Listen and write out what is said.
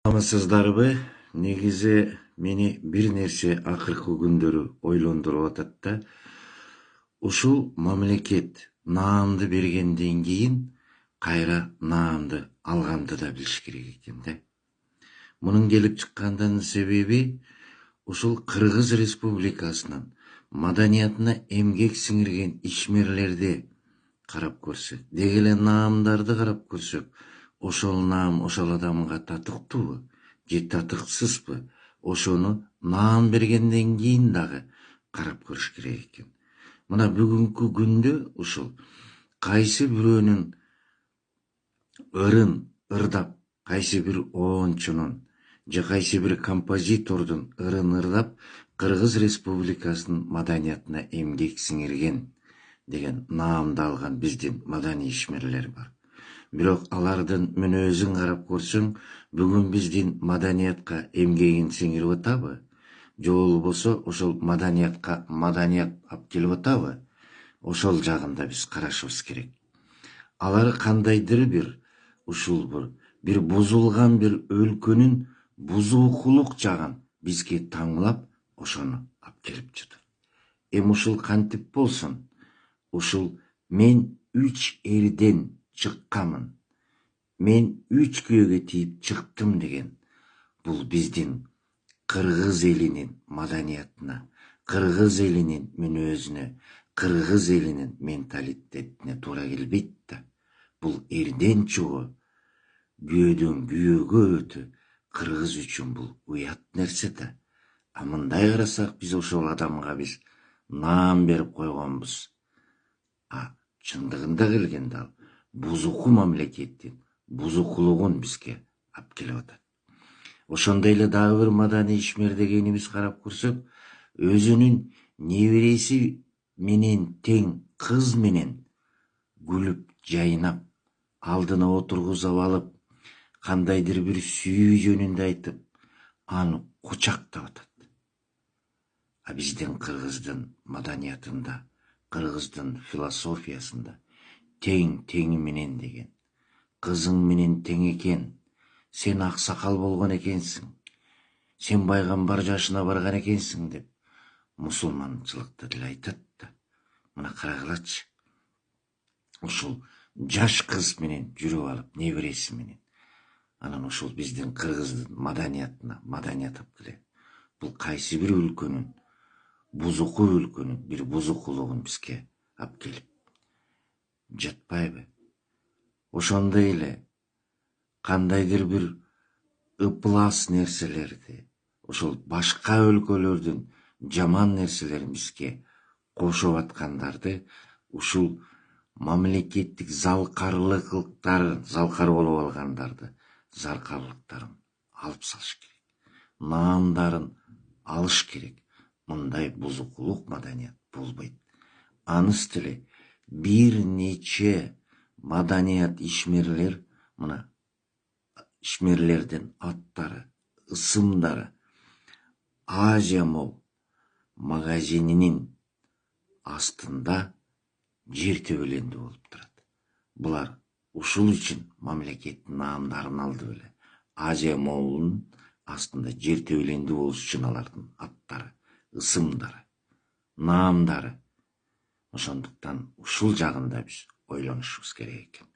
Амасыздарбы, негизи мени бир нерсе акыркы күндөрү ойлондуруп атат да, ушул мамлекет наамды бергенден кийин кайра наамды алганды да билиш керек экен да. Мунун келип чыккандын себеби ушул Кыргыз Республикасынын маданиятына эмгек сиңирген ишмерлерди карап көрсөк, деги эле наамдарды карап көрсөк, ошол наам ошол адамга татыктуубу же татыксызбы, ошону наам бергенден кийин дагы карап көрүш керек экен. Мына бүгүнкү күндө ушул кайсы бирөөнүн ырын ырдап, кайсы бир оончунун же кайсы бир композитордун ырын ырдап Кыргыз Республикасынын маданиятына эмгек сиңирген деген наамды алган биздин маданий ишмерлер бар. Бирок алардын мүнөзүн карап көрсөң, бүгүн биздин маданиятка эмгегин сиңирип атабы? Же болбосо ошол маданиятка маданият алып келип атабы? Ошол жагын да биз карашыбыз керек. Алар кандайдыр бир бузулган бир өлкөнүн бузуукулук жагын бизге таңлап, ошону алып келип жатат. Ушул кантип болсун? Ушул мен 3 элден чыкканмын. Мен 3 күйөөгө тийип чыктым деген. Бул биздин кыргыз элинин маданиятына, кыргыз элинин мүнөзүнө, кыргыз элинин менталитетине туура келбейт да. Бул эрден чогуу күйөөдөн күйөөгө өтү кыргыз үчүн бул уят нерсе да. А мындай карасак, биз ошол адамга биз наам берип койгонбуз. Чындыгында келгенде ал бузуку мамлекеттин бузукулугун бизге алып келип атат. Ошондой эле дагы бир маданий ишмер дегенибиз карап көрсөк, өзүнүн небереси менен тең кыз менен күлүп жайнап, алдына отургузуп алып, кандайдыр бир сүйүү жөнүндө айтып, аны кучактап атат. А биздин кыргыздын маданиятында, кыргыздын философиясында тең теңи менен деген, кызың менен тең экен, сен аксакал болгон экенсиң, сен пайгамбар жашына барган экенсиң деп мусулманчылыкта деле айтат да. Мына карагылачы, ушул жаш кыз менен жүрүп алып, небереси менен, анан ушул биздин кыргыздын маданиятына маданият алып келет. Бул кайсы бир өлкөнүн бузуку өлкөнүн бир бузукулугун бизге алып келип жатпайбы? Ошондой эле кандайдыр бир ыплас нерселерди, ошол башка өлкөлөрдүн жаман нерселерин бизге кошуп аткандарды, ушул мамлекеттик залкарлыктарын, залкар болуп алгандарды, заркарлыктарын алып салыш керек. Наамдарын алыш керек. Мындай бузукулук маданият болбойт. Аныс деле бир нече маданият ишмерлер, мына ишмерлердин аттары, ысымдары Азия Мол магазининин астында жер төбеленди болуп турат. Булар ушул үчүн мамлекеттин наамдарын алды беле. Азия Молдун астында жер төбеленди болуш үчүн алардын аттары, ысымдары, наамдары. Ошондуктан ушул жагында биз ойлонушубуз керек экен.